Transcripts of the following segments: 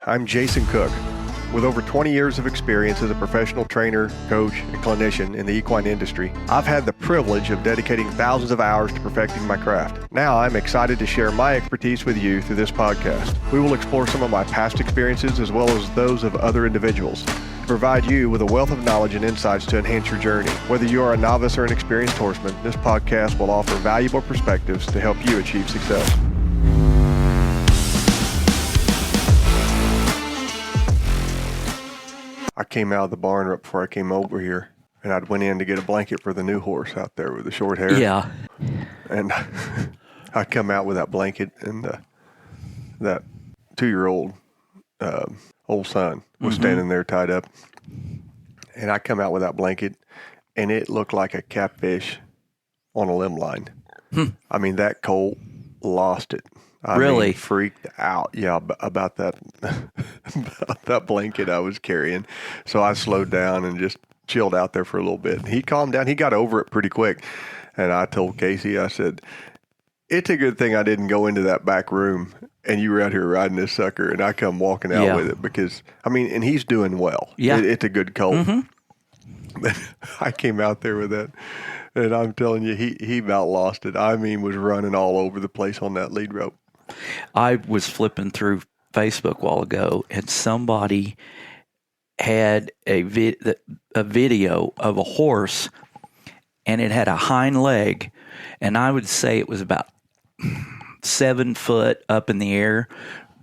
I'm Jason Cook. With over 20 years of experience as a professional trainer, coach, and clinician in the equine industry, I've had the privilege of dedicating thousands of hours to perfecting my craft. Now I'm excited to share my expertise with you through this podcast. We will explore some of my past experiences as well as those of other individuals to provide you with a wealth of knowledge and insights to enhance your journey. Whether you are a novice or an experienced horseman, this podcast will offer valuable perspectives to help you achieve success. I came out of the barn right before I came over here, and I went in to get a blanket for the new horse out there with the short hair. Yeah. And I come out with that blanket, and that 2-year-old old son was standing there tied up. And I come out with that blanket, and it looked like a catfish on a limb line. I mean, that colt lost it. I Really? mean, freaked out. Yeah, about that about that blanket I was carrying. So I slowed down and just chilled out there for a little bit. He calmed down. He got over it pretty quick. And I told Casey, I said, it's a good thing I didn't go into that back room and you were out here riding this sucker and I come walking out with it because, I mean, and he's doing well. Yeah. It's a good colt. But I came out there with that. And I'm telling you, he about lost it. I mean, was running all over the place on that lead rope. I was flipping through Facebook a while ago, and somebody had a video of a horse, and it had a hind leg, and I would say it was about 7 foot up in the air.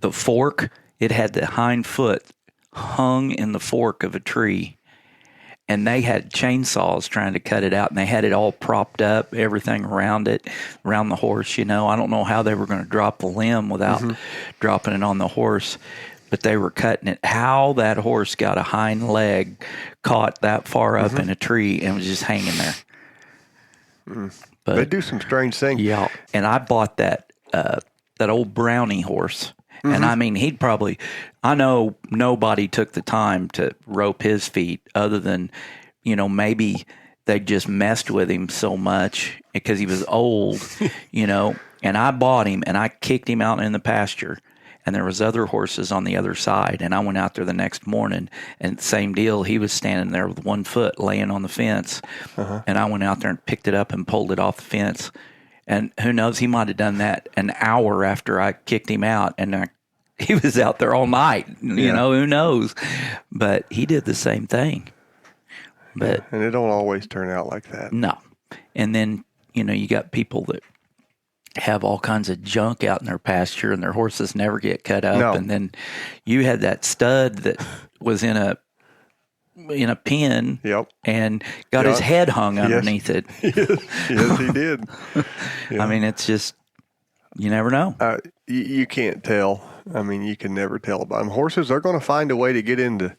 The fork, it had the hind foot hung in the fork of a tree. And they had chainsaws trying to cut it out, and they had it all propped up, everything around it, around the horse, you know. I don't know how they were going to drop the limb without dropping it on the horse, but they were cutting it. How that horse got a hind leg caught that far up in a tree and was just hanging there. But, they do some strange things. Yeah, and I bought that old Brownie horse. And I mean, I know nobody took the time to rope his feet other than, you know, maybe they just messed with him so much because he was old, you know, and I bought him and I kicked him out in the pasture and there was other horses on the other side. And I went out there the next morning and same deal. He was standing there with 1 foot laying on the fence. And I went out there and picked it up and pulled it off the fence. And who knows, he might have done that an hour after I kicked him out, and he was out there all night. You know, who knows? But he did the same thing. But and it don't always turn out like that. No. And then, you know, you got people that have all kinds of junk out in their pasture, and their horses never get cut up. No. And then you had that stud that was in a pen and got his head hung underneath it. Yes, he did. I mean, it's just, you never know. You can't tell. I mean, you can never tell about them. Horses are going to find a way to get into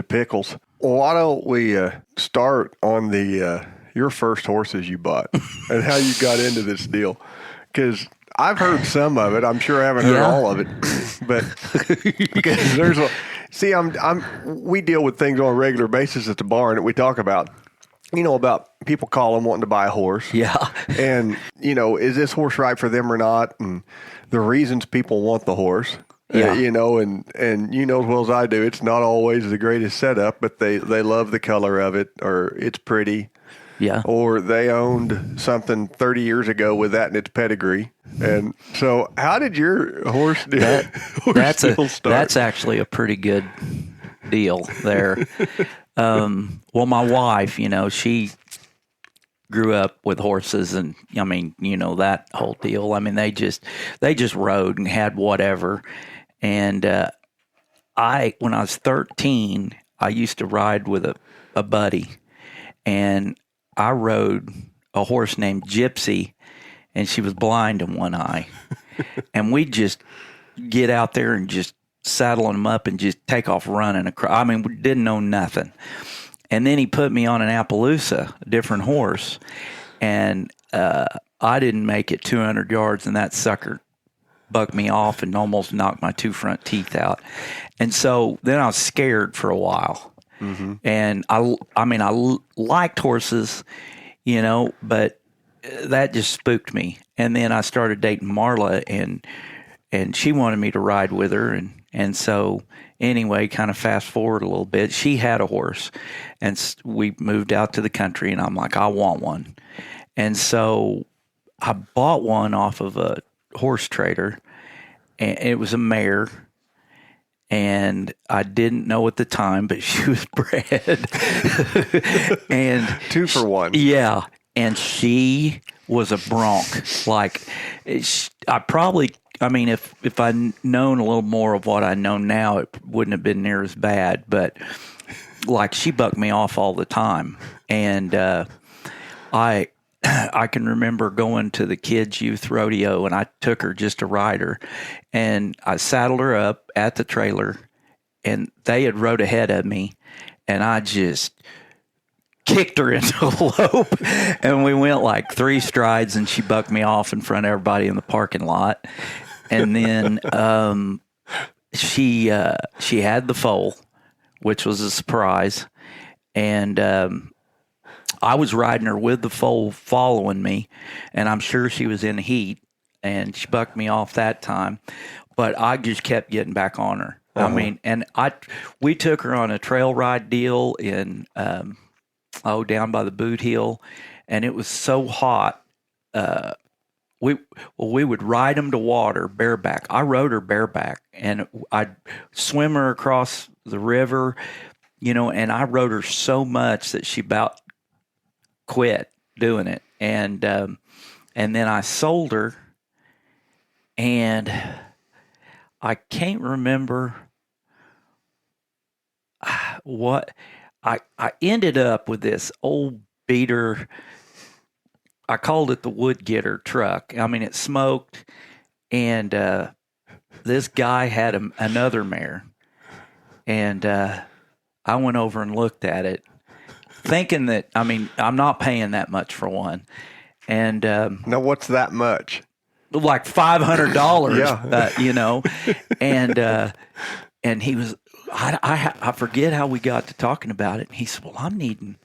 pickles. Well, why don't we start on your first horses you bought and how you got into this deal? Because I've heard some of it. I'm sure I haven't heard all of it, but because there's we deal with things on a regular basis at the barn that we talk about. You know, about people calling wanting to buy a horse. Yeah. And, you know, is this horse right for them or not? And the reasons people want the horse. Yeah. You know, and you know as well as I do, it's not always the greatest setup, but they love the color of it, or it's pretty. Yeah. Or they owned something 30 years ago with that in its pedigree. And so how did your horse deal start? That's actually a pretty good deal there. Well, my wife, you know, she grew up with horses, and I mean, you know, that whole deal. I mean, they just rode and had whatever. And when I was 13, I used to ride with a buddy, and I rode a horse named Gypsy, and she was blind in one eye. And we'd just get out there and just saddling them up and just take off running. I mean, we didn't know nothing. And then he put me on an Appaloosa, a different horse, and I didn't make it 200 yards, and that sucker bucked me off and almost knocked my 2 front teeth out. And so then I was scared for a while. And I mean, I liked horses, you know, but that just spooked me. And then I started dating Marla, and she wanted me to ride with her, and And so anyway, kind of fast forward a little bit, she had a horse, and we moved out to the country, and I'm like, I want one. And so I bought one off of a horse trader, and it was a mare. And I didn't know at the time, but she was bred. And 2 for 1. Yeah. And she was a bronc. Like, if I'd known a little more of what I know now, it wouldn't have been near as bad. But, like, she bucked me off all the time. And I can remember going to the kids' youth rodeo, and I took her just to ride her. And I saddled her up at the trailer, and they had rode ahead of me, and I just kicked her into a lope, and we went like 3 strides, and she bucked me off in front of everybody in the parking lot. And then she had the foal, which was a surprise, and I was riding her with the foal following me, and I'm sure she was in heat, and she bucked me off that time, but I just kept getting back on her. I mean, and we took her on a trail ride deal in down by the Boot Hill, and it was so hot. We would ride them to water bareback. I rode her bareback, and I'd swim her across the river, and I rode her so much that she about quit doing it. And then I sold her, and I can't remember what I ended up with this old beater. I called it the wood getter truck. I mean, it smoked, and this guy had another mare, and I went over and looked at it, thinking that, I'm not paying that much for one. And now, what's that much? Like $500, Yeah. And he was, I forget how we got to talking about it. He said, well, I'm needing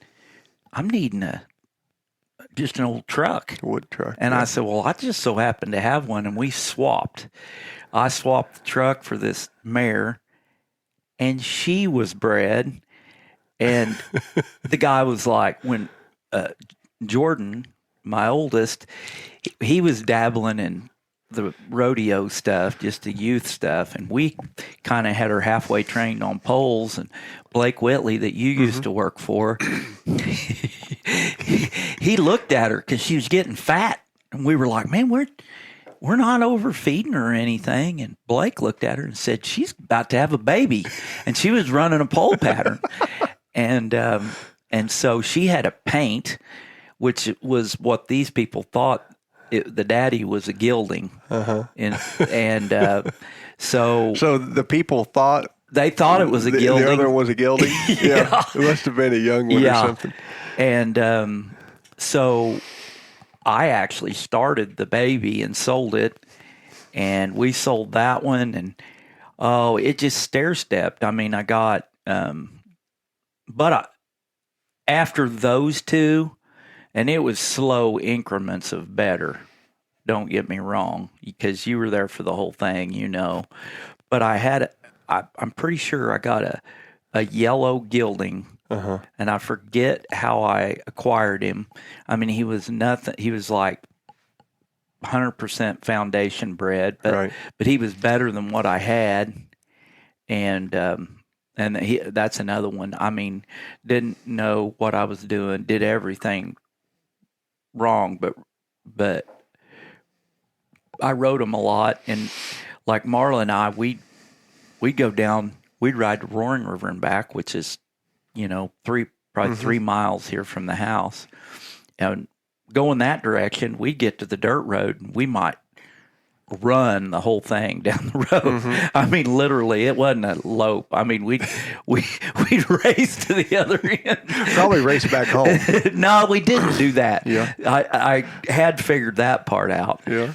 just an old truck. Wood truck. And yeah. I said, well, I just so happened to have one, and we swapped. I swapped the truck for this mare, and she was bred. And the guy was like, when Jordan, my oldest, he was dabbling in the rodeo stuff, just the youth stuff, and we kind of had her halfway trained on poles. And Blake Whitley, that you used to work for, he looked at her because she was getting fat, and we were like, man, we're not overfeeding her or anything. And Blake looked at her and said, she's about to have a baby, and she was running a pole pattern. And so she had a paint, which was what these people thought the daddy was a gelding. So the people thought they thought it was a gelding. The other was a gelding. Yeah, it must have been a young one or something. And so I actually started the baby and sold it, and we sold that one, and it just stair stepped. I mean, I got. After those two, and it was slow increments of better, don't get me wrong, because you were there for the whole thing, But I'm pretty sure I got a yellow gelding, and I forget how I acquired him. I mean, he was nothing. He was like 100% foundation bred, but he was better than what I had, and that's another one. I mean, didn't know what I was doing, did everything wrong, but I rode him a lot. And like Marla and I, we'd go down, we'd ride to Roaring River and back, which is, 3 miles here from the house. And going that direction, we'd get to the dirt road, and we might run the whole thing down the road. I mean, literally, it wasn't a lope. I mean, we'd race to the other end. Probably race back home. No, we didn't do that. Yeah. I had figured that part out. Yeah.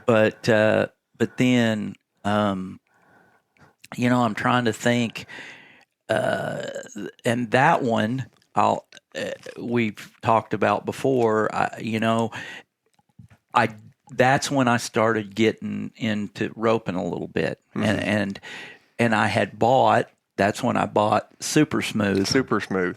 But then, I'm trying to think, and that one we've talked about before. That's when I started getting into roping a little bit, and and that's when I bought Super Smooth. Super Smooth.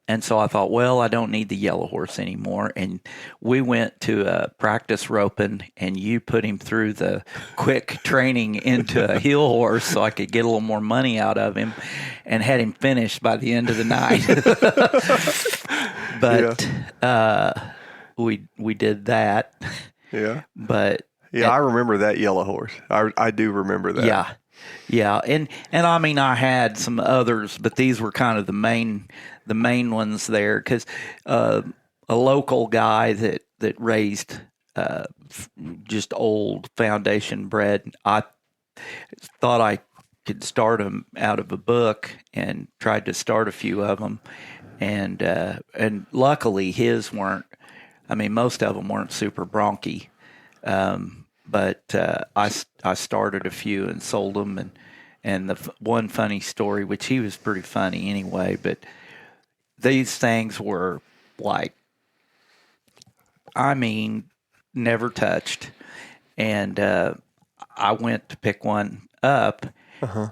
And so I thought, well, I don't need the yellow horse anymore. And we went to practice roping, and you put him through the quick training into a heel horse so I could get a little more money out of him, and had him finished by the end of the night. But we did that. Yeah. But I remember that yellow horse. I do remember that. Yeah. Yeah, and I mean, I had some others, but these were kind of the main ones there, because a local guy that raised just old foundation bred, I thought I could start them out of a book, and tried to start a few of them, and luckily his weren't. I mean, most of them weren't super bronky. But I started a few and sold them, and the one funny story, which he was pretty funny anyway, but these things were like, I mean, never touched, and I went to pick one up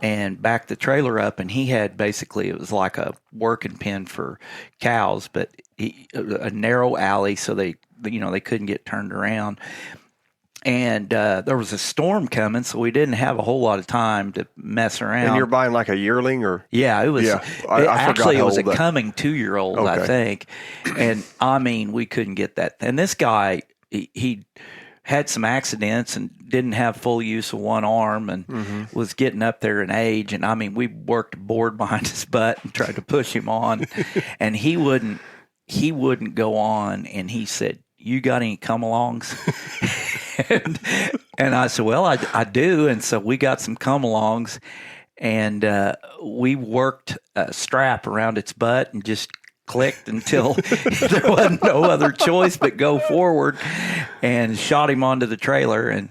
and back the trailer up, and he had basically, it was like a working pen for cows, but a narrow alley, so they couldn't get turned around. And there was a storm coming, so we didn't have a whole lot of time to mess around. And you're buying like a yearling, or? Yeah, it was. Yeah, I forgot it was a that. coming 2-year-old, okay. I think. And I mean, we couldn't get that. And this guy, he had some accidents and didn't have full use of one arm, and was getting up there in age. And I mean, we worked a board behind his butt and tried to push him on, and he wouldn't go on. And he said, "You got any come-alongs?" and I said, well, I do. And so we got some come-alongs, and we worked a strap around its butt and just clicked until there wasn't no other choice but go forward, and shot him onto the trailer.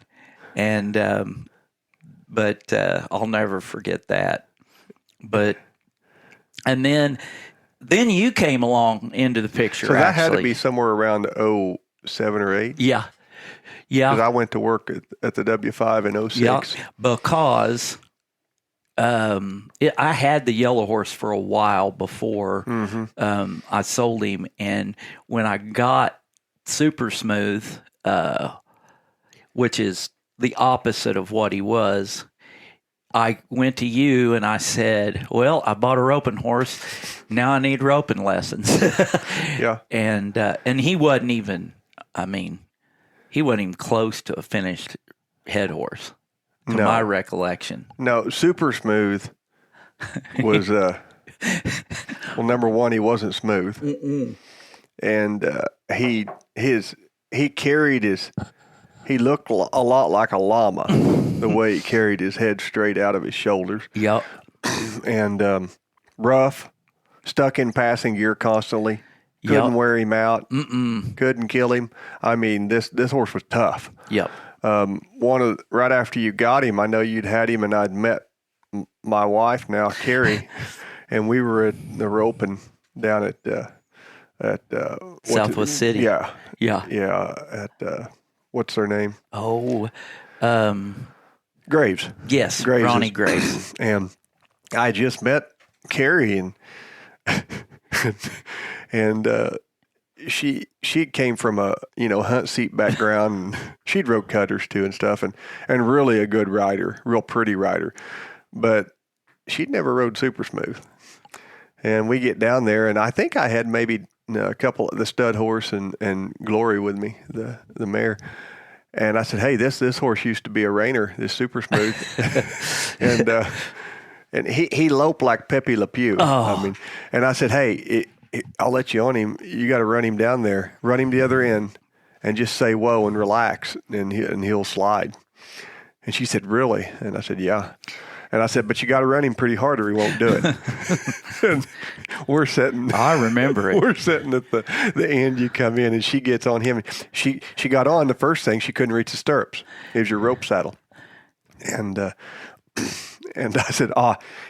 But I'll never forget that. And then you came along into the picture. So that had to be somewhere around 07 or 8? Yeah. Yeah. Because I went to work at the W5 in 06. Yeah, because I had the yellow horse for a while before I sold him. And when I got Super Smooth, which is the opposite of what he was, I went to you and I said, well, I bought a roping horse. Now I need roping lessons. Yeah. And he wasn't even, he wasn't even close to a finished head horse, to my recollection. No, Super Smooth was, well, number one, he wasn't smooth. Mm-mm. And he looked a lot like a llama, the way he carried his head straight out of his shoulders. Yep. And rough, stuck in passing gear constantly. Couldn't wear him out. Couldn't kill him. I mean, this horse was tough. Yep. Right after you got him, I know you'd had him, and I'd met my wife now, Carrie, and we were at the roping down at Southwest City. Yeah. Yeah. Yeah. At what's their name? Oh, Graves. Yes, Graves Ronnie Graves. And I just met Carrie, and she came from a hunt seat background, and she'd rode cutters too and stuff, and really a good rider, real pretty rider, but she'd never rode Super Smooth. And we get down there, and I think I had maybe a couple of the stud horse and Glory with me, the mare. And I said, hey, this horse used to be a reiner, this Super Smooth. and he loped like Pepe Le Pew. Oh. And I said, hey, I'll let you on him. You got to run him down there, run him the other end, and just say whoa and relax, and he'll slide. And she said, really? And I said, yeah. And I said, but you got to run him pretty hard or he won't do it. And we're sitting. I remember it. We're sitting at the end. You come in, and she gets on him. She got on. The first thing, she couldn't reach the stirrups. It was your rope saddle. And I said,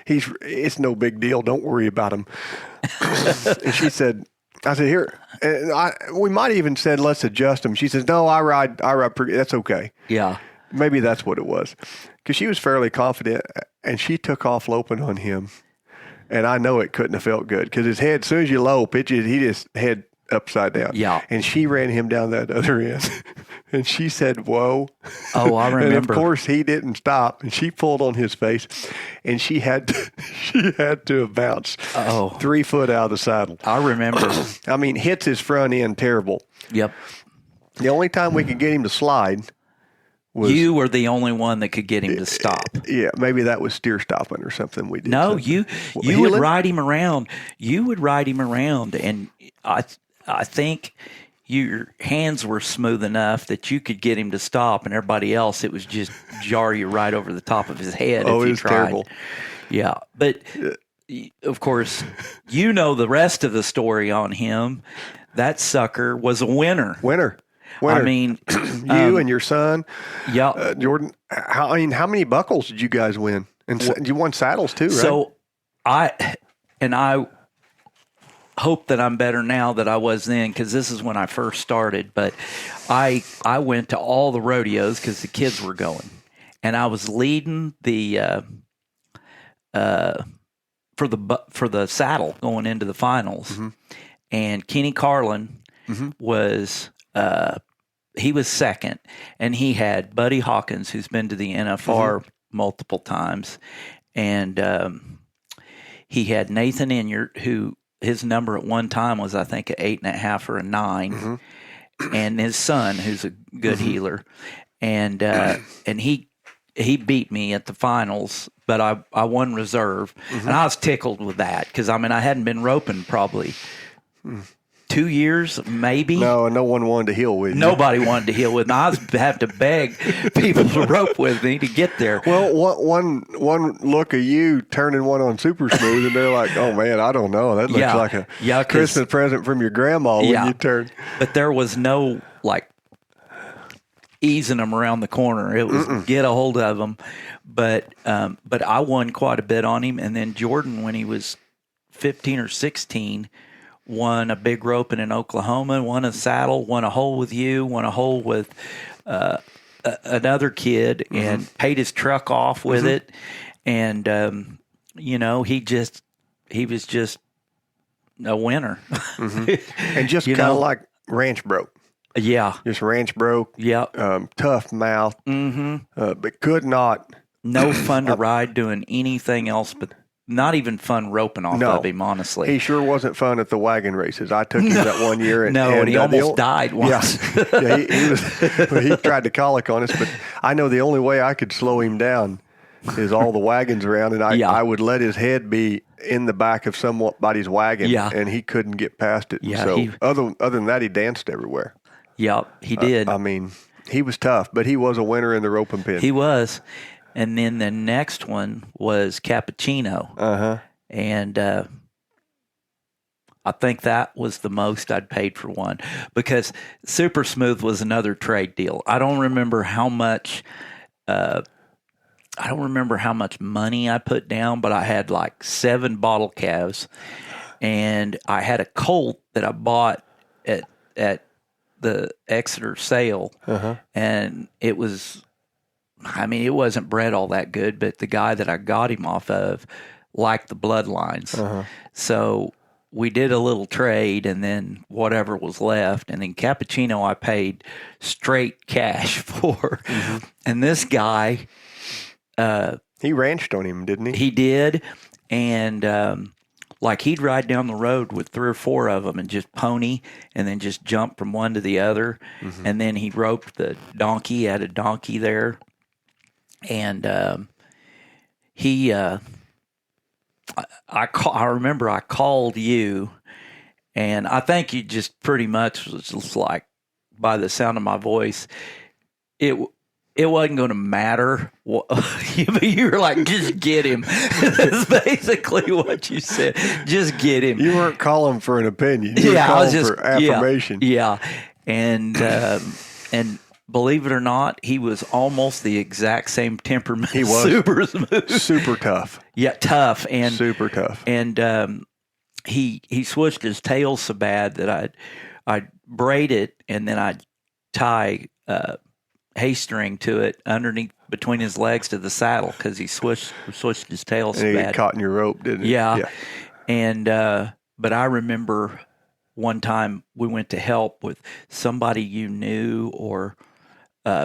it's no big deal. Don't worry about him. And she said, I said, here. And we might even said, let's adjust him. She says, no, I ride. That's okay. Yeah. Maybe that's what it was. Because she was fairly confident, and she took off loping on him. And I know it couldn't have felt good because his head, as soon as you lope, he just head upside down. Yeah. And she ran him down that other end. And she said, whoa. Oh, I remember. And of course, he didn't stop. And she pulled on his face. And she had to have bounced 3 foot out of the saddle. I remember. I mean, hits his front end terrible. Yep. The only time we could get him to slide was... You were the only one that could get him to stop. Yeah, maybe that was steer stopping or something we did. No, something. you would ride him around. You would ride him around, and I think your hands were smooth enough that you could get him to stop, and everybody else, it was just jar you right over the top of his head if you tried. Terrible. Yeah, but of course, you know the rest of the story on him. That sucker was a winner. Winner. I mean, you and your son, yeah, Jordan. How many buckles did you guys win? And you won saddles too, right? So I hope that I'm better now than I was then, because this is when I first started. But I went to all the rodeos because the kids were going, and I was leading the for the saddle going into the finals. Mm-hmm. And Kenny Carlin was. He was second, and he had Buddy Hawkins, who's been to the NFR multiple times, and he had Nathan Inyart, who his number at one time was, I think, an 8.5 or a 9, and his son, who's a good healer, and he beat me at the finals, but I won reserve, and I was tickled with that because I hadn't been roping probably. 2 years, maybe. No one wanted to heel with you. Nobody wanted to heel with me. I was have to beg people to rope with me to get there. Well, one look of you turning one on super smooth, and they're like, "Oh man, I don't know. That looks like a Christmas present from your grandma when you turn." But there was no easing them around the corner. It was get a hold of them. But I won quite a bit on him, and then Jordan, when he was 15 or 16. Won a big roping in Oklahoma, won a saddle, won a hole with you, won a hole with another kid, and paid his truck off with it. And, he was just a winner. And just kind of like ranch broke. Yeah. Just ranch broke. Yeah. Tough mouth. But could not. No fun to ride doing anything else but not even fun roping off of him, honestly. He sure wasn't fun at the wagon races. I took him that one year. And he almost died once. Yeah, he tried to colic on us, but I know the only way I could slow him down is all the wagons around, and I would let his head be in the back of somebody's wagon, and he couldn't get past it. Yeah, so other than that, he danced everywhere. Yeah, he did. He was tough, but he was a winner in the roping pin. He was. And then the next one was Cappuccino. And I think that was the most I'd paid for one, because Super Smooth was another trade deal. I don't remember how much money I put down, but I had like 7 bottle calves, and I had a colt that I bought at the Exeter sale, and it was. It wasn't bred all that good, but the guy that I got him off of liked the bloodlines. So we did a little trade, and then whatever was left. And then Cappuccino I paid straight cash for. And this guy... he ranched on him, didn't he? He did. And he'd ride down the road with 3 or 4 of them and just pony and then just jump from one to the other. And then he roped the donkey. He had a donkey there. And I remember I called you, and I think you just pretty much was just like, by the sound of my voice, it wasn't going to matter. You were like, just get him. That's basically what you said. Just get him. You weren't calling for an opinion. You were calling for affirmation. Yeah. And believe it or not, he was almost the exact same temperament. He was super smooth, super tough. Yeah, tough and super tough. And he switched his tail so bad that I'd braid it, and then I'd tie hay string to it underneath between his legs to the saddle because he switched his tail so And bad. it caught in your rope, didn't it? Yeah. And but I remember one time we went to help with somebody you knew or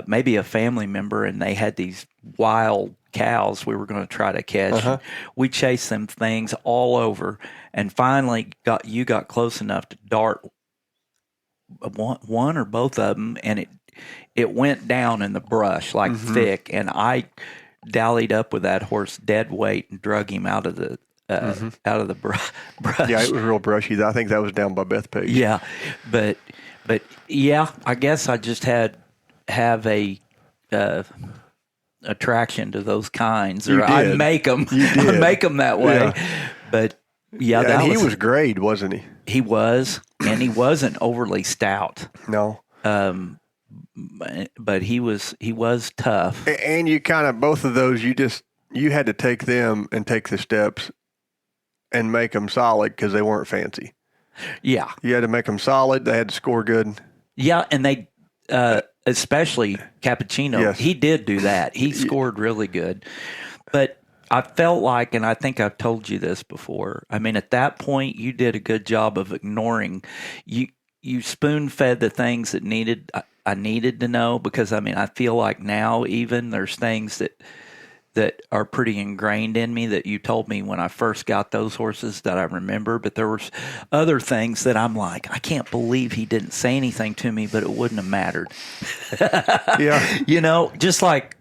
maybe a family member, and they had these wild cows we were going to try to catch. Uh-huh. We chased them things all over, and finally got close enough to dart one or both of them, and it went down in the brush like thick, and I dallied up with that horse dead weight and drug him out of the brush. Yeah, it was real brushy. I think that was down by Bethpage. Yeah, but yeah, I guess I just have a attraction to those kinds, or I make them. I make them that way. Yeah. But yeah, and he was grayed, wasn't he? He was, and he wasn't overly stout. No. But he was tough. And you kind of, both of those, you had to take them and take the steps and make them solid because they weren't fancy. Yeah. You had to make them solid. They had to score good. Yeah, and they, especially Cappuccino, Yes. he did do that. He scored really good. But I felt like, and I think I've told you this before, I mean, at that point, you did a good job of ignoring. You spoon-fed the things that I needed to know, because, I mean, I feel like now even there's things that are pretty ingrained in me that you told me when I first got those horses that I remember. But there was other things that I'm like, I can't believe he didn't say anything to me, but it wouldn't have mattered. Yeah. Just like,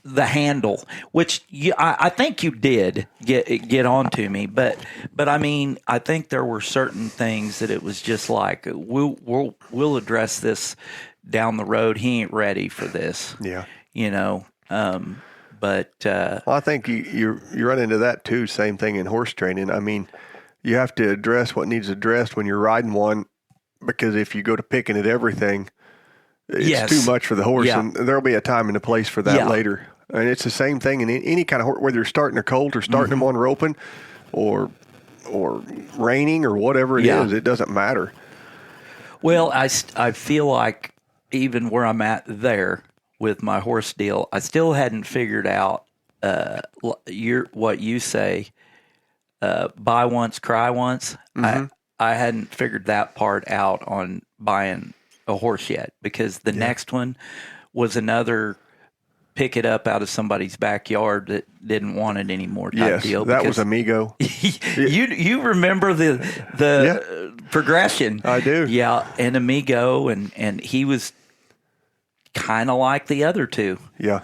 the handle, which I think you did get onto me, but I mean, I think there were certain things that it was just like, we'll address this down the road. He ain't ready for this. Yeah. But Well, I think you run into that too. Same thing in horse training. I mean, you have to address what needs addressed when you're riding one, because if you go to picking at everything, it's too much for the horse, and there'll be a time and a place for that later. And it's the same thing in any kind of horse, whether you're starting a colt or starting them on roping, or reining or whatever it is. It doesn't matter. Well, I feel like even where I'm at there with my horse deal, I still hadn't figured out what you say, buy once, cry once. I hadn't figured that part out on buying a horse yet, because the next one was another pick it up out of somebody's backyard that didn't want it anymore type deal. That was Amigo. You remember the progression. I do. Yeah, and Amigo, and he was kind of like the other two. Yeah.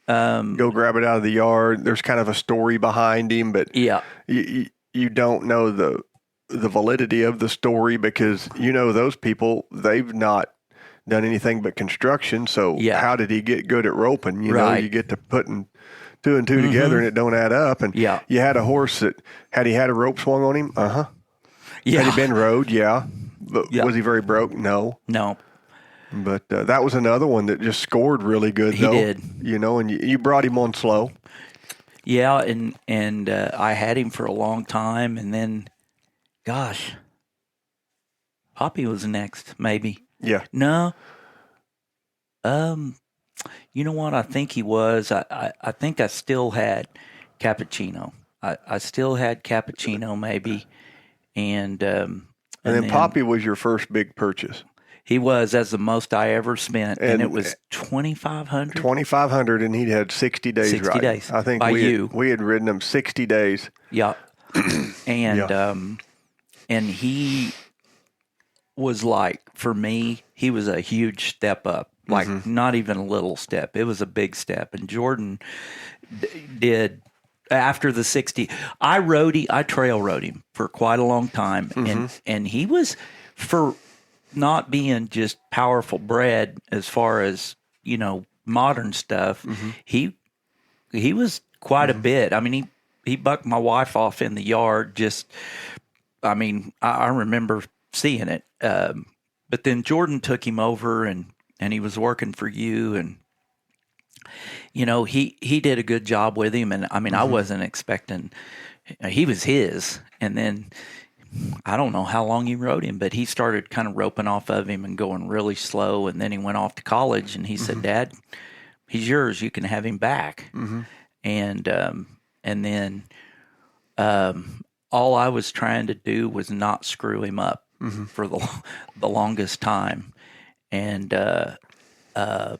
Go grab it out of the yard. There's kind of a story behind him, but you don't know the validity of the story, because those people, they've not done anything but construction. So how did he get good at roping? You get to putting two and two together and it don't add up. And you had a horse that, had he had a rope swung on him? Had he been rode? Yeah. But was he very broke? No. But that was another one that just scored really good, though. He did. And you brought him on slow. Yeah, and I had him for a long time, and then, gosh, Poppy was next, maybe. Yeah. No. You know what? I think he was. I think I still had Cappuccino. I still had Cappuccino, maybe, and then Poppy was your first big purchase. He was. That's the most I ever spent, and it was $2,500. $2,500, and he'd had 60 days. 60 days. I think we had ridden him 60 days. Yeah, and he was like, for me, he was a huge step up. Like not even a little step. It was a big step. And Jordan did after the 60. I trail rode him for quite a long time, and he was, for not being just powerful bred as far as modern stuff. He was quite a bit. I mean, he bucked my wife off in the yard. I remember seeing it. But then Jordan took him over, and he was working for you, and he did a good job with him. And I mean, I wasn't expecting, he was his, and then I don't know how long he rode him, but he started kind of roping off of him and going really slow. And then he went off to college, and he said, "Dad, he's yours. You can have him back." And then all I was trying to do was not screw him up for the longest time. And I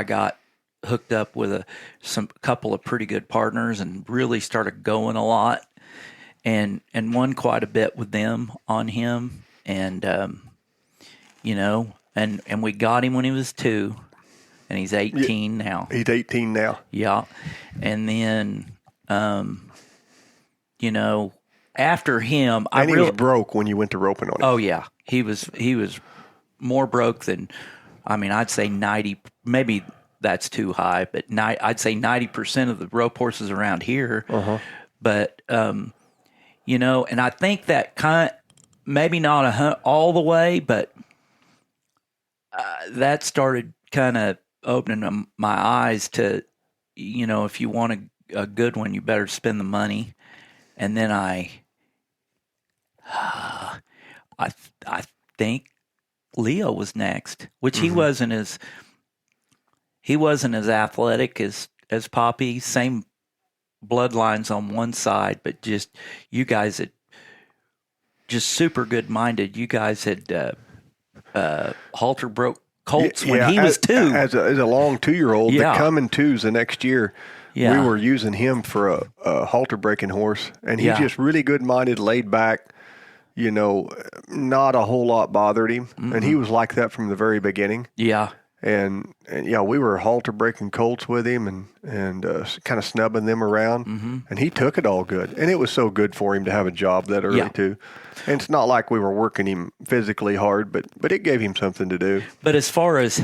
got hooked up with a couple of pretty good partners and really started going a lot, and won quite a bit with them on him. And and we got him when he was 2, and he's 18 now. He's 18 now. Yeah. And then after him, he was broke when you went to roping on him. Oh yeah, he was more broke than, I'd say 90. Maybe that's too high, but I'd say 90% of the rope horses around here. But and I think that maybe not all the way, but that started kind of opening my eyes to, if you want a good one, you better spend the money. And then I think Leo was next, which he wasn't as athletic as Poppy. Same bloodlines on one side, but just you guys had just super good minded. You guys had halter broke colts when he was 2. As a long 2-year-old, the coming 2s the next year. Yeah. We were using him for a halter breaking horse, and he's just really good minded, laid back. Not a whole lot bothered him, and he was like that from the very beginning. Yeah. And we were halter breaking colts with him and kind of snubbing them around, and he took it all good. And it was so good for him to have a job that early too. And it's not like we were working him physically hard, but it gave him something to do. But as far as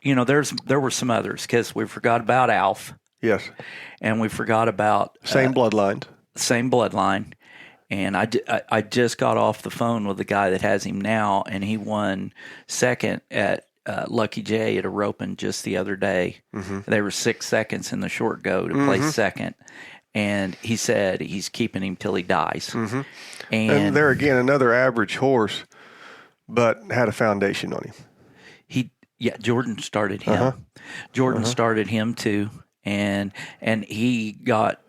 there were some others, because we forgot about Alf. Yes. And we forgot about same bloodline. And I just got off the phone with the guy that has him now, and he won second at Lucky J at a roping just the other day. They were 6 seconds in the short go to place second. And he said he's keeping him till he dies. And there again, another average horse, but had a foundation on him. Jordan started him. Jordan started him too. And he got,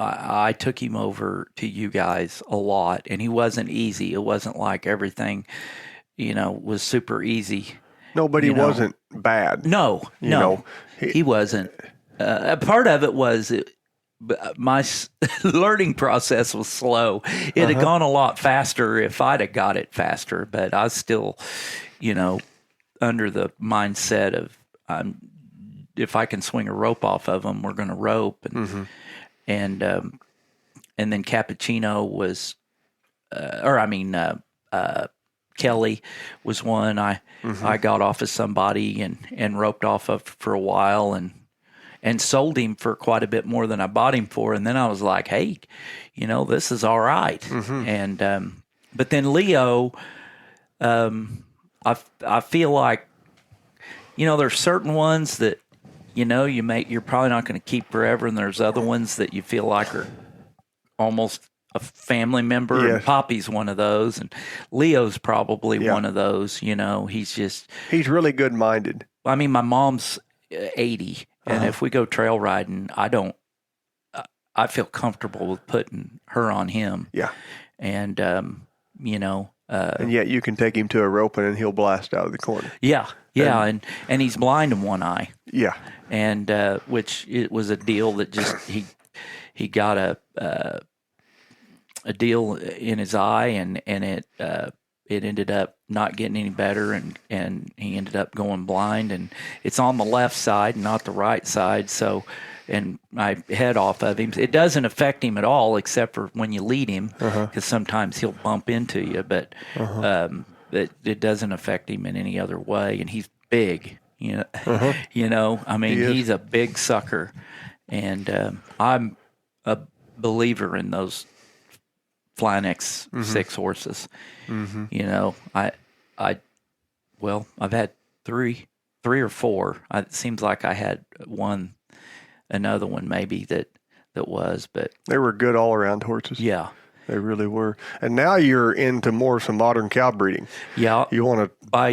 I took him over to you guys a lot, and he wasn't easy. It wasn't like everything, was super easy. No, but he wasn't bad. No, he wasn't. A part of it was my learning process was slow. It had gone a lot faster if I'd have got it faster, but I was still, under the mindset of if I can swing a rope off of them, we're going to rope. And then Cappuccino was, Kelly was one I got off of somebody and roped off of for a while and sold him for quite a bit more than I bought him for. And then I was like, hey, this is all right. And, but then Leo, I feel like, there's certain ones that, you're probably not going to keep forever. And there's other ones that you feel like are almost a family member. Yes. And Poppy's one of those. And Leo's probably one of those, he's really good minded. My mom's 80. And if we go trail riding, I feel comfortable with putting her on him. Yeah. And, and yet you can take him to a roping and he'll blast out of the corner. Yeah. And he's blind in one eye. Yeah. And, which it was a deal that just, he got a deal in his eye and it ended up not getting any better and he ended up going blind, and it's on the left side, not the right side. So, and I head off of him. It doesn't affect him at all, except for when you lead him, because sometimes he'll bump into you, but it doesn't affect him in any other way. And he's big, he's a big sucker. And I'm a believer in those Flynex 6 horses. I've had three or four. It seems like I had another one maybe that was, but they were good all around horses. Yeah. They really were. And now you're into more some modern cow breeding. Yeah. You want to by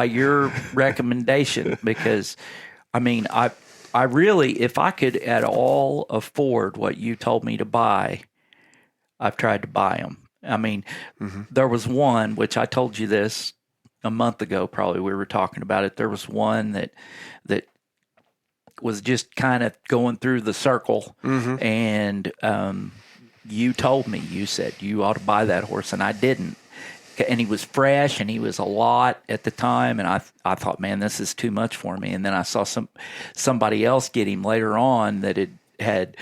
your recommendation, because I mean, I really, if I could at all afford what you told me to buy, I've tried to buy them. I mean, there was one, which I told you this a month ago, probably we were talking about it. There was one that was just kind of going through the circle, and you told me, you said you ought to buy that horse, and I didn't. And he was fresh, and he was a lot at the time, and I thought, man, this is too much for me. And then I saw somebody else get him later on that had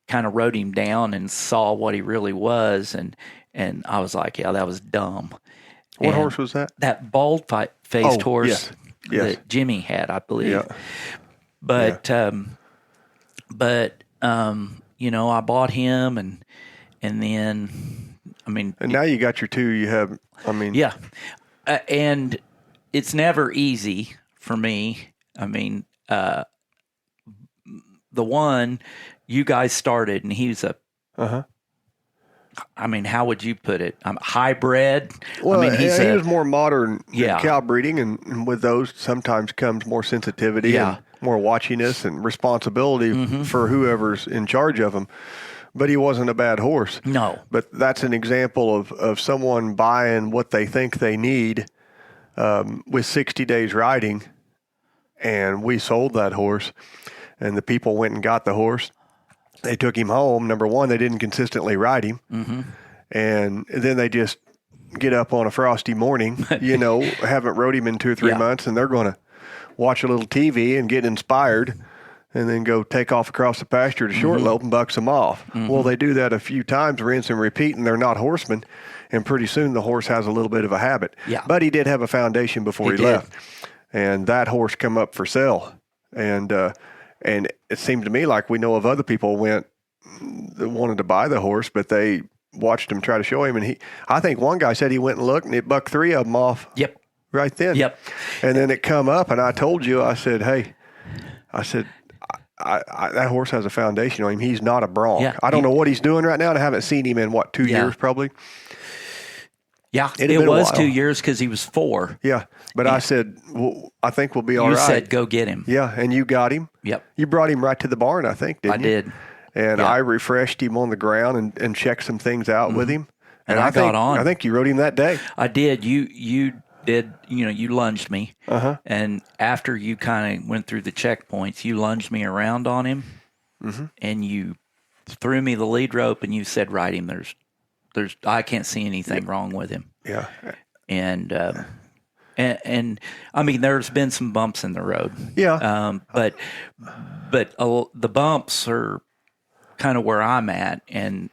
kind of wrote him down and saw what he really was, and I was like, yeah, that was dumb. What horse was that? That bald-faced horse yes. that Jimmy had, I believe. Yeah. But you know, I bought him, and then, I mean, And now you got your two. You have, I mean, yeah, and it's never easy for me. I mean, the one you guys started, and he's a, I mean, how would you put it? Hybrid. Well, I mean, he was more modern cow breeding, and with those sometimes comes more sensitivity and more watchiness and responsibility for whoever's in charge of them. But he wasn't a bad horse. No. But that's an example of someone buying what they think they need with 60 days riding, and we sold that horse, and the people went and got the horse. They took him home. Number one, they didn't consistently ride him. And then they just get up on a frosty morning, you know, haven't rode him in 2 or 3 months, and they're going to watch a little TV and get inspired and then go take off across the pasture to short lope and bucks them off. Well, they do that a few times, rinse and repeat, and they're not horsemen. And pretty soon the horse has a little bit of a habit. Yeah. But he did have a foundation before he left. And that horse come up for sale. And it seemed to me like we know of other people that wanted to buy the horse, but they watched him try to show him. And I think one guy said he went and looked, and it bucked 3 of them off. Yep. Right then. Yep. And then it come up, and I told you, I said, hey, that horse has a foundation on him. He's not a bronc. Yeah. I don't know what he's doing right now, and I haven't seen him in, 2 years probably? Yeah, it was 2 years because he was 4. Yeah, but I said, well, I think we'll be all right. You said, go get him. Yeah, and you got him. Yep. You brought him right to the barn, I think, didn't you? I did. And I refreshed him on the ground and checked some things out with him. And I got on. I think you rode him that day. I did. You did, you know, you lunged me. And after you kind of went through the checkpoints, you lunged me around on him, and you threw me the lead rope, and you said, ride him. I can't see anything wrong with him. Yeah. And I mean, there's been some bumps in the road. Yeah. But the bumps are kind of where I'm at. And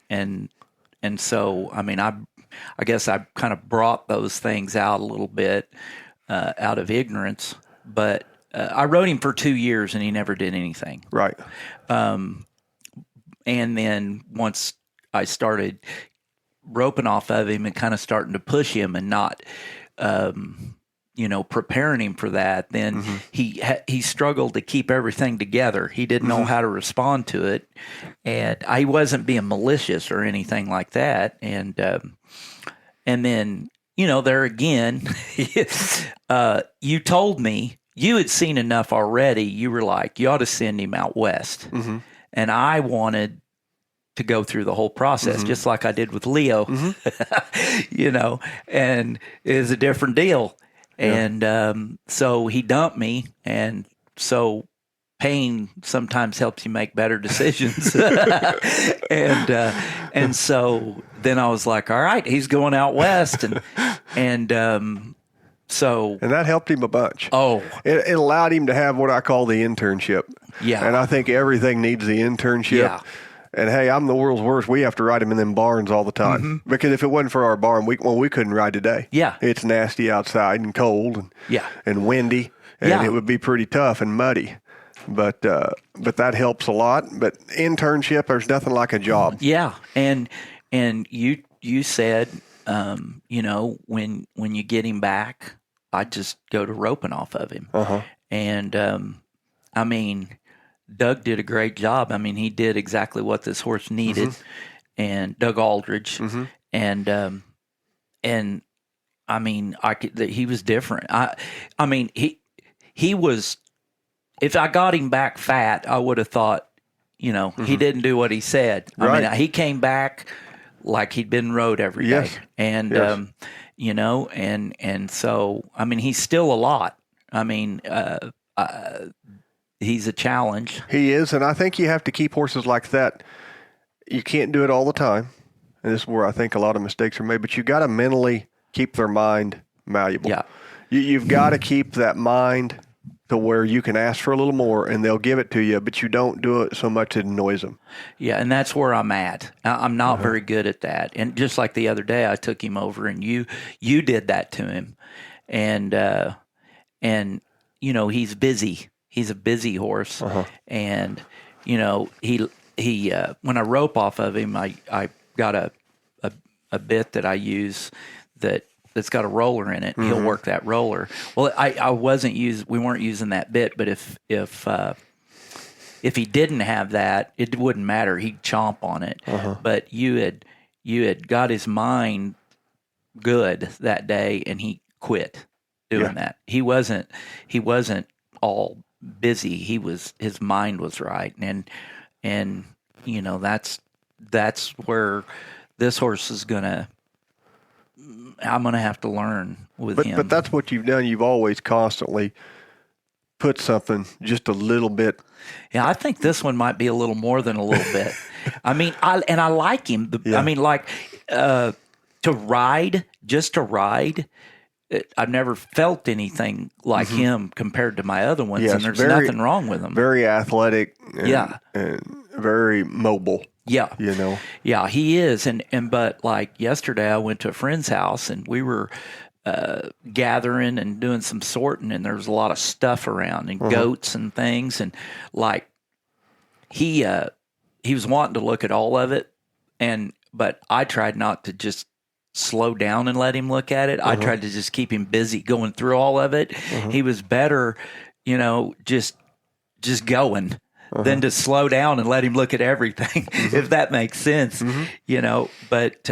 so, I mean, I guess I kind of brought those things out a little bit, out of ignorance, but, I rode him for 2 years and he never did anything. Right. And then once I started roping off of him and kind of starting to push him and not, you know, preparing him for that, then he struggled to keep everything together. He didn't know how to respond to it, and I wasn't being malicious or anything like that. And then, you know, there again, you told me you had seen enough already. You were like, you ought to send him out west, and I wanted to go through the whole process, just like I did with Leo, you know, and it was a different deal. And so he dumped me, and so pain sometimes helps you make better decisions. And so then I was like, all right, he's going out west, and so and that helped him a bunch. Oh, it allowed him to have what I call the internship. Yeah, and I think everything needs the internship. Yeah. And hey, I'm the world's worst. We have to ride him in them barns all the time because if it wasn't for our barn, we couldn't ride today. Yeah, it's nasty outside and cold and windy, and it would be pretty tough and muddy. But that helps a lot. But internship, there's nothing like a job. Yeah, and you said, you know, when you get him back, I just go to roping off of him, and I mean, Doug did a great job. I mean, he did exactly what this horse needed, and Doug Aldridge, and I mean, he was different. I mean, he was. If I got him back fat, I would have thought, he didn't do what he said. Right. I mean, he came back like he'd been rode every day, Yes. and and so I mean, he's still a lot. I mean, he's a challenge. He is, and I think you have to keep horses like that. You can't do it all the time, and this is where I think a lot of mistakes are made. But you got to mentally keep their mind malleable. Yeah, You've got to keep that mind to where you can ask for a little more, and they'll give it to you. But you don't do it so much it annoys them. Yeah, and that's where I'm at. I'm not very good at that. And just like the other day, I took him over, and you did that to him, and he's busy. He's a busy horse, and he when I rope off of him, I got a bit that I use that's got a roller in it. He'll work that roller. Well, we weren't using that bit, but if he didn't have that, it wouldn't matter. He'd chomp on it. But you had got his mind good that day, and he quit doing that. He wasn't all busy. His mind was right, and that's where this horse is I'm gonna have to learn with him. But that's what you've done. You've always constantly put something just a little bit. Yeah, I think this one might be a little more than a little bit. I mean, I like him. I mean, like to ride, I've never felt anything like him compared to my other ones, Yes, and there's nothing wrong with him. Very athletic. And, and very mobile. Yeah. Yeah, he is. But like yesterday, I went to a friend's house, and we were gathering and doing some sorting, and there was a lot of stuff around, and goats and things, and like he was wanting to look at all of it, but I tried not to just slow down and let him look at it. I tried to just keep him busy going through all of it. He was better, just going. Than to slow down and let him look at everything, if that makes sense, But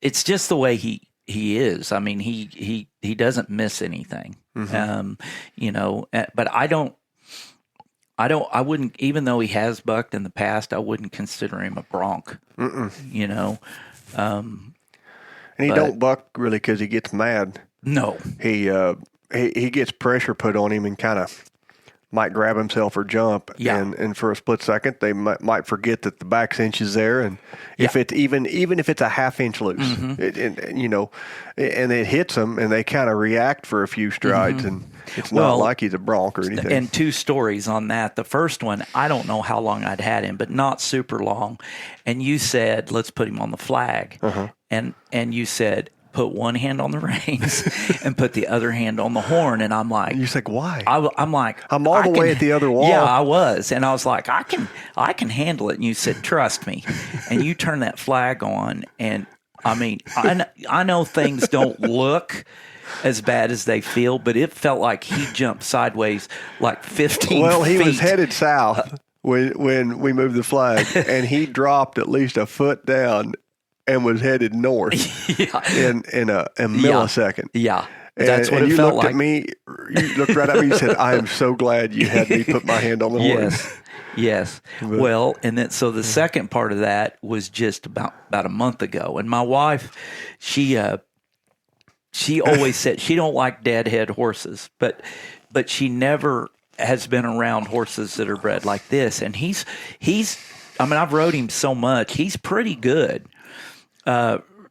it's just the way he is. I mean, he doesn't miss anything, But I wouldn't, even though he has bucked in the past, I wouldn't consider him a bronc. And he don't buck really because he gets mad. No, He gets pressure put on him and kind of might grab himself or jump, and for a split second they might forget that the back cinch is there, and if it's even if it's a half inch loose, and it hits them, and they kind of react for a few strides, and it's not like he's a bronc or anything. And two stories on that. The first one, I don't know how long I'd had him, but not super long. And you said, let's put him on the flag, and you said, put one hand on the reins and put the other hand on the horn. And I'm like, you're like, why? I'm like, I'm all the way at the other wall. Yeah, I was. And I was like, I can handle it. And you said, trust me. And you turn that flag on. And I mean, I know things don't look as bad as they feel, but it felt like he jumped sideways like 15 feet. Well, he was headed south when we moved the flag, and he dropped at least a foot down and was headed north in a millisecond. Yeah. That's what it you felt looked like. at me. You looked right at me. You said, "I am so glad you had me put my hand on the horn." Yes. Well, and then so the second part of that was just about a month ago, and my wife, she always said she don't like deadhead horses, but she never has been around horses that are bred like this, and he's. I mean, I've rode him so much; he's pretty good.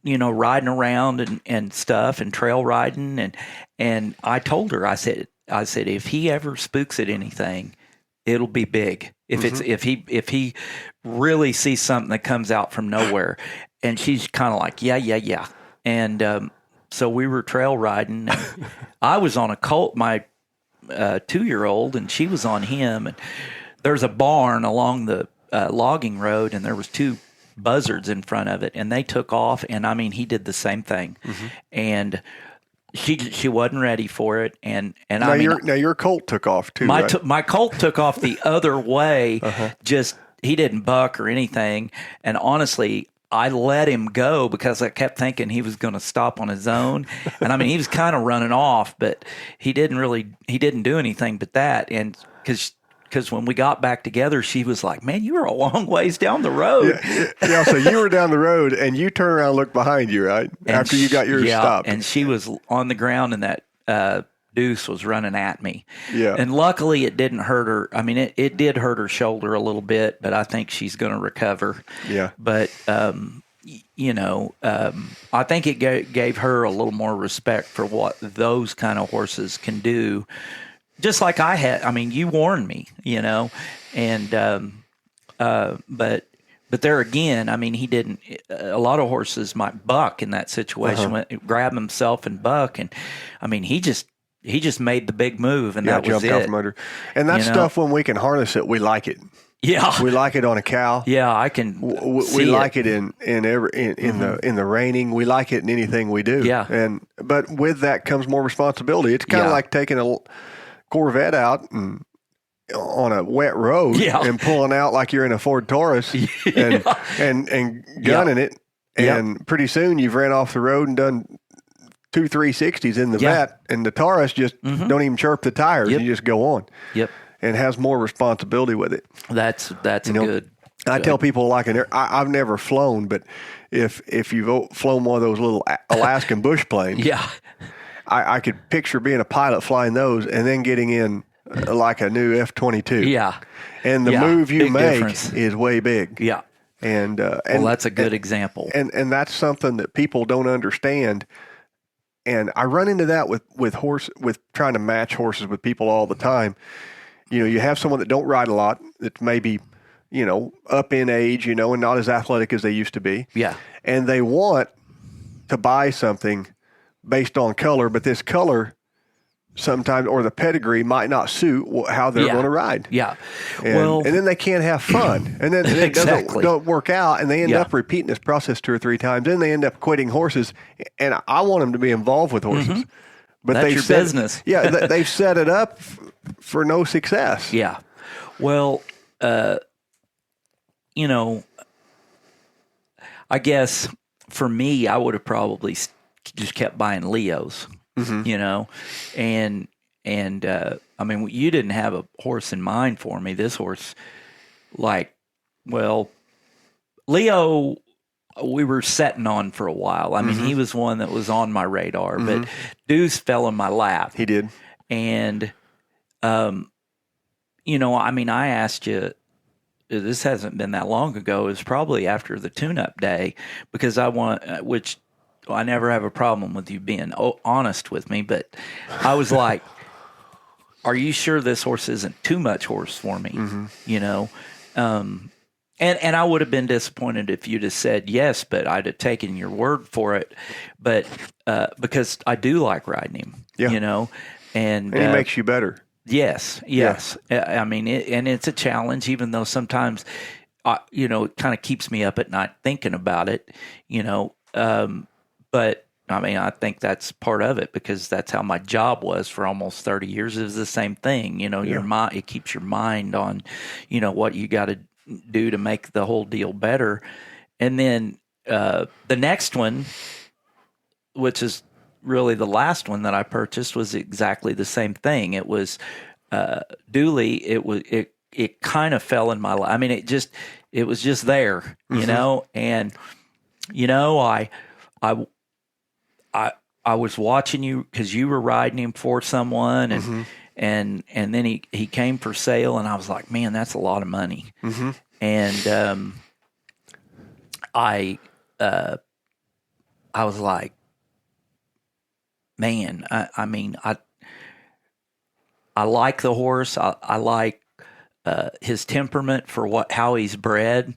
Riding around and stuff and trail riding. And I told her, I said, if he ever spooks at anything, it'll be big. If he really sees something that comes out from nowhere. And she's kind of like, yeah. And, so we were trail riding, and I was on a colt, my 2-year-old, and she was on him. And there's a barn along the logging road, and there was 2 buzzards in front of it, and they took off, and I mean, he did the same thing, and she wasn't ready for it, and now your colt took off too. My colt took off the other way, just he didn't buck or anything. And honestly, I let him go because I kept thinking he was going to stop on his own. And I mean, he was kind of running off, but he didn't do anything but that. And because when we got back together, she was like, man, you were a long ways down the road. Yeah, so you were down the road and you turn around and look behind you, right? After you got yours stopped. And she was on the ground and that Deuce was running at me. Yeah. And luckily it didn't hurt her. I mean, it did hurt her shoulder a little bit, but I think she's going to recover. Yeah. But, I think it gave her a little more respect for what those kind of horses can do. Just like I had. I mean, you warned me, and but there again, I mean, he didn't. A lot of horses might buck in that situation, grab himself and buck, and I mean, he just made the big move, and that was jumped it. Out from under. And that stuff, when we can harness it, we like it. Yeah, we like it on a cow. Yeah, I can. We like it in the reining. We like it in anything we do. Yeah, but with that comes more responsibility. It's kind of like taking a Corvette out and on a wet road and pulling out like you're in a Ford Taurus and gunning it. And pretty soon you've ran off the road and done 2 360s in the vet, and the Taurus just don't even chirp the tires. You just go on. Yep. And has more responsibility with it. That's good. I tell people I've never flown, but if you've flown one of those little Alaskan bush planes, I could picture being a pilot flying those and then getting in like a new F-22. Yeah. And the move you make difference. is way big. Yeah. And that's a good example. And that's something that people don't understand. And I run into that with trying to match horses with people all the time. You have someone that don't ride a lot, that's maybe, up in age, and not as athletic as they used to be. Yeah. And they want to buy something based on color, but this color sometimes, or the pedigree, might not suit how they're going to ride. Yeah. And then they can't have fun. And then it don't work out, and they end up repeating this process 2 or 3 times. Then they end up quitting horses, and I want them to be involved with horses. But that's your business. They've set it up for no success. Yeah. Well, I guess for me, I would have probably just kept buying Leos, and I mean, you didn't have a horse in mind for me. This horse, Leo, we were setting on for a while. I mean, he was one that was on my radar, but Deuce fell in my lap. He did. And, I mean, I asked you, this hasn't been that long ago. It was probably after the tune-up day, because which I never have a problem with you being honest with me, but I was like, are you sure this horse isn't too much horse for me? And I would have been disappointed if you'd have said yes, but I'd have taken your word for it. But because I do like riding him, and he makes you better. Yes. I mean, and it's a challenge, even though sometimes, it kind of keeps me up at night thinking about it, but I mean, I think that's part of it, because that's how my job was for almost 30 years. It was the same thing, your mind, it keeps your mind on, what you got to do to make the whole deal better. And then the next one, which is really the last one that I purchased, was exactly the same thing. It was Dooley. It kind of fell in my lap. I mean, it was just there, and I was watching you because you were riding him for someone, and then he came for sale, and I was like, man, that's a lot of money. And I was like, man, I mean, I like the horse. I like his temperament for how he's bred,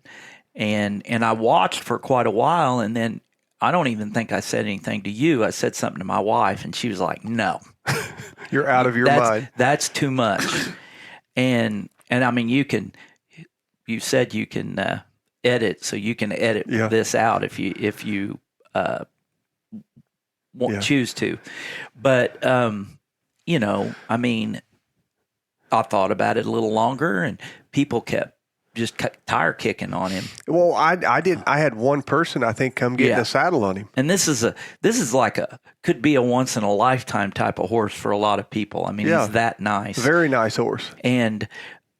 and I watched for quite a while, and then I don't even think I said anything to you. I said something to my wife, and she was like, "No, you're out of your mind. That's too much." And I mean, you said you can edit, so you can edit this out if you choose to. But I mean, I thought about it a little longer, and people kept tire kicking on him. Well, I did. I had one person I think come get in a saddle on him, and this is like could be a once in a lifetime type of horse for a lot of people. I mean, he's that nice, very nice horse. And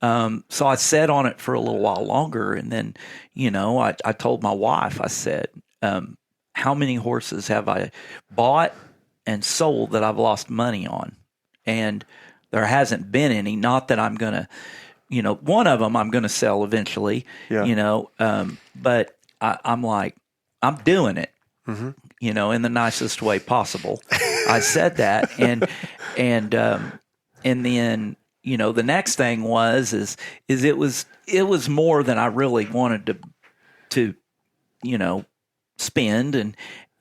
so I sat on it for a little while longer, and then I told my wife, I said, how many horses have I bought and sold that I've lost money on? And there hasn't been any. Not that I'm gonna. One of them I'm going to sell eventually, but I'm like, I'm doing it, in the nicest way possible. I said that. And then, the next thing is it was more than I really wanted to spend.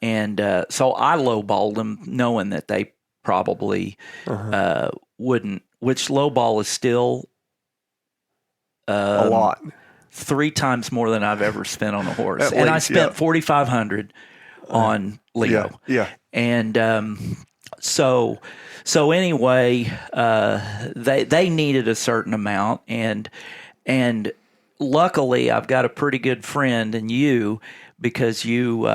And so I lowballed them knowing that they probably, wouldn't, which lowball is still, a lot, 3 times more than I've ever spent on a horse, and I spent $4,500 on Leo. Yeah. And so anyway, they needed a certain amount, and luckily I've got a pretty good friend in you, because you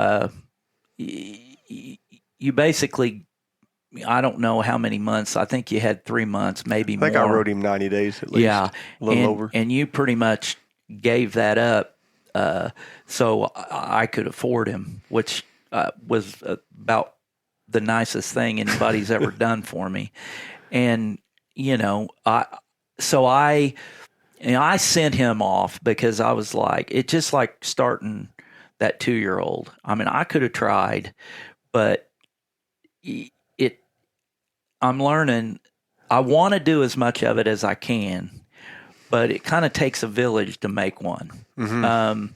basically. I don't know how many months. I think you had 3 months, maybe more. I think I rode him 90 days at least. Yeah. A little over. And you pretty much gave that up so I could afford him, which was about the nicest thing anybody's ever done for me. And, I sent him off because I was like, it's just like starting that 2-year-old. I mean, I could have tried, but I'm learning. I want to do as much of it as I can, but it kind of takes a village to make one. And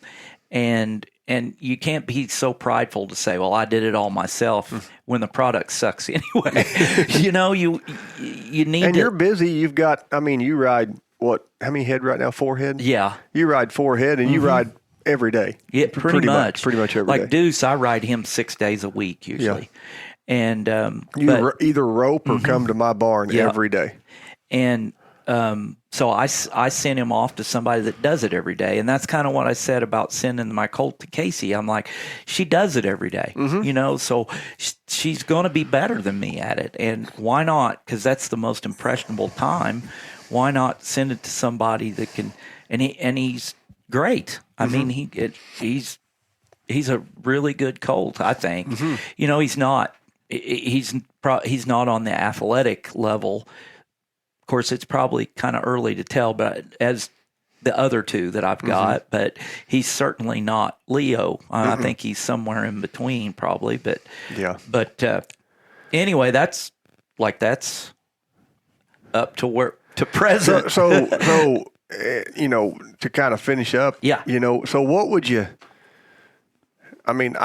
you can't be so prideful to say, "Well, I did it all myself," when the product sucks anyway. you need. And to, you're busy. You've got. I mean, you ride what? How many head right now? 4 head. Yeah. You ride 4 head, and you ride every day. Yeah, pretty much. Pretty much every like day. Like Deuce, I ride him 6 days a week usually. Yeah. And you either rope or come to my barn every day. And so I sent him off to somebody that does it every day. And that's kind of what I said about sending my colt to Casey. I'm like, she does it every day, so she's going to be better than me at it. And why not? Because that's the most impressionable time. Why not send it to somebody that can? And he's great. I mean, he's a really good colt, I think. He's not. He's not on the athletic level. Of course, it's probably kind of early to tell, but as the other two that I've got, but he's certainly not Leo. I think he's somewhere in between, probably. But anyway, that's up to present. So to kind of finish up. Yeah. So what would you? I mean,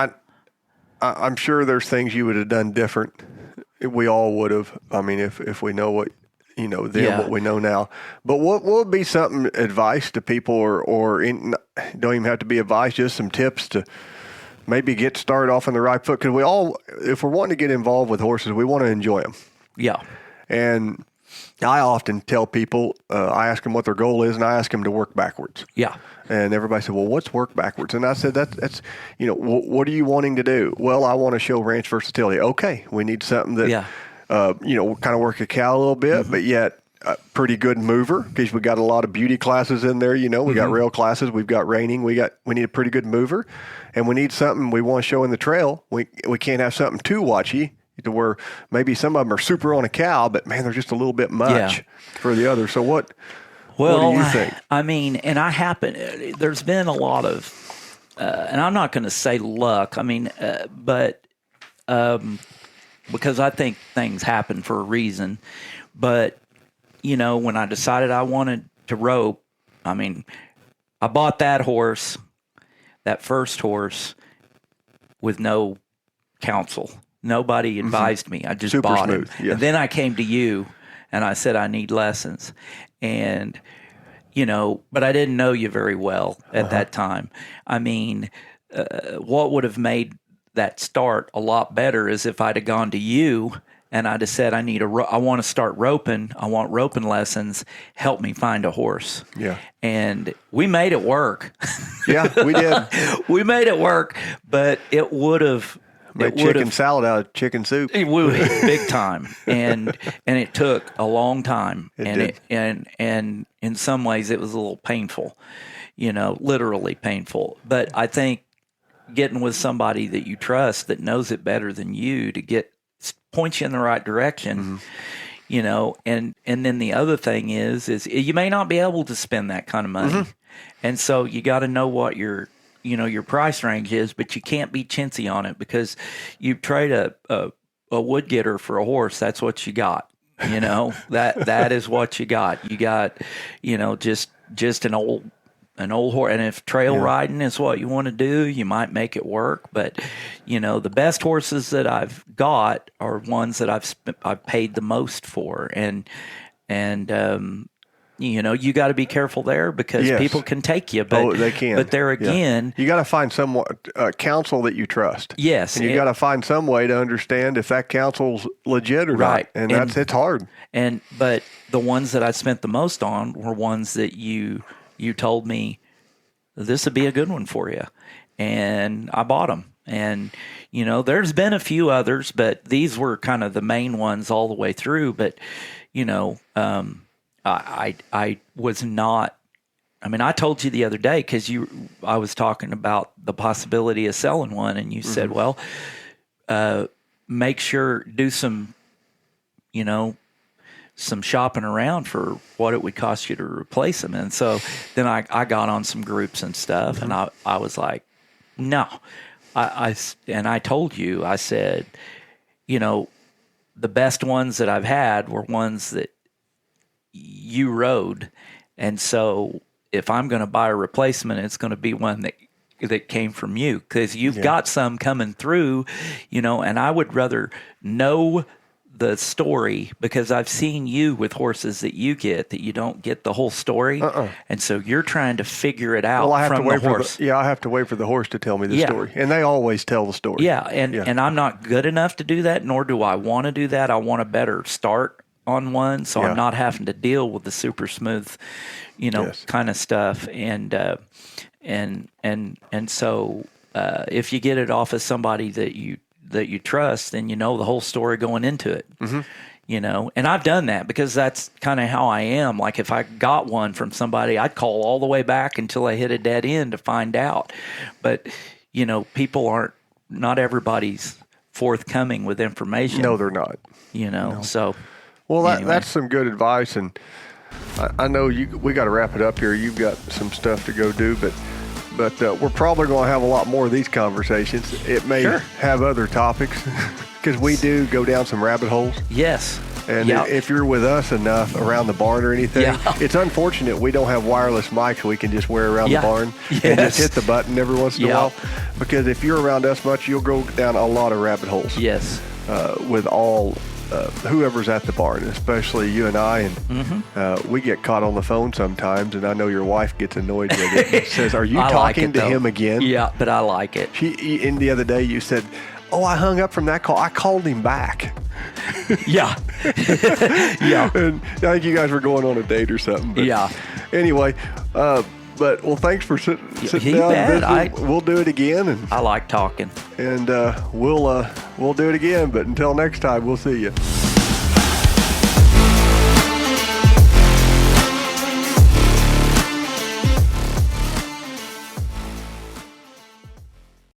I'm sure there's things you would have done different. We all would have. I mean, if we know what what we know now. But what would be something advice to people, or don't even have to be advice, just some tips to maybe get started off on the right foot? Because we all, if we're wanting to get involved with horses, we want to enjoy them. Yeah. And I often tell people, I ask them what their goal is, and I ask them to work backwards. Yeah. And everybody said, well, what's work backwards? And I said, that's what are you wanting to do? Well, I want to show ranch versatility. Okay, we need something that, kind of work a cow a little bit, but yet a pretty good mover, because we got a lot of beauty classes in there. We got rail classes, we've got reining, we need a pretty good mover, and we need something we want to show in the trail. We can't have something too watchy, to where maybe some of them are super on a cow, but man, they're just a little bit much for the other. So what do you think? I mean, and there's been a lot of, and I'm not going to say luck, I mean, but because I think things happen for a reason. But, when I decided I wanted to rope, I mean, I bought that first horse, with no counsel. Nobody advised me. I just bought it. Yes. And then I came to you and I said, I need lessons. And, but I didn't know you very well at that time. I mean, what would have made that start a lot better is if I'd have gone to you and I just said, I want to start roping. I want roping lessons. Help me find a horse. Yeah. And we made it work. Yeah, we did. We made it work, but it would have made chicken salad out of chicken soup. It would big time, and it took a long time, and in some ways it was a little painful, literally painful. But I think getting with somebody that you trust that knows it better than you to point you in the right direction. And then the other thing is you may not be able to spend that kind of money. And so you got to know what your price range is, but you can't be chintzy on it, because you trade a wood getter for a horse. That's what you got. That is what you got. You got, just an old horse. And if trail riding is what you want to do, you might make it work. But, the best horses that I've got are ones that I've paid the most for. And you got to be careful there, because people can take you. But, they can. But there again, you got to find some counsel that you trust. Yes, and you got to find some way to understand if that counsel's legit or not. And it's hard. But the ones that I spent the most on were ones that you told me this would be a good one for you, and I bought them. And there's been a few others, but these were kind of the main ones all the way through. But I was not. I mean, I told you the other day, because I was talking about the possibility of selling one, and you said, "Well, make sure do some, some shopping around for what it would cost you to replace them." And so then I got on some groups and stuff, and I was like, "No," and I told you, I said, the best ones that I've had were ones that you rode, and so if I'm going to buy a replacement, it's going to be one that came from you, because you've got some coming through, and I would rather know the story, because I've seen you with horses that you get that you don't get the whole story, and so you're trying to figure it out from the horse. I have to wait for the horse to tell me the story, and they always tell the story. And I'm not good enough to do that, nor do I want to do that. I want a better start on one, so I'm not having to deal with the super smooth, kind of stuff. And so if you get it off of somebody that you trust, then you know the whole story going into it. And I've done that, because that's kind of how I am. Like, if I got one from somebody, I'd call all the way back until I hit a dead end to find out. But people not everybody's forthcoming with information. No, they're not. So. Well, anyway. That's some good advice, and I know we got to wrap it up here. You've got some stuff to go do, but we're probably going to have a lot more of these conversations. It may have other topics, because we do go down some rabbit holes. Yes. And if you're with us enough around the barn or anything, it's unfortunate we don't have wireless mics we can just wear around the barn and just hit the button every once in a while. Because if you're around us much, you'll go down a lot of rabbit holes. Yes. With all whoever's at the barn, especially you and I, and we get caught on the phone sometimes, and I know your wife gets annoyed with it and says, "Are you talking to him again?" Yeah, but I like it. And the other day you said, "Oh, I hung up from that call. I called him back." Yeah. And I think you guys were going on a date or something. But anyway, thanks for sitting down and visiting. We'll do it again. And I like talking. And we'll do it again. But until next time, we'll see you.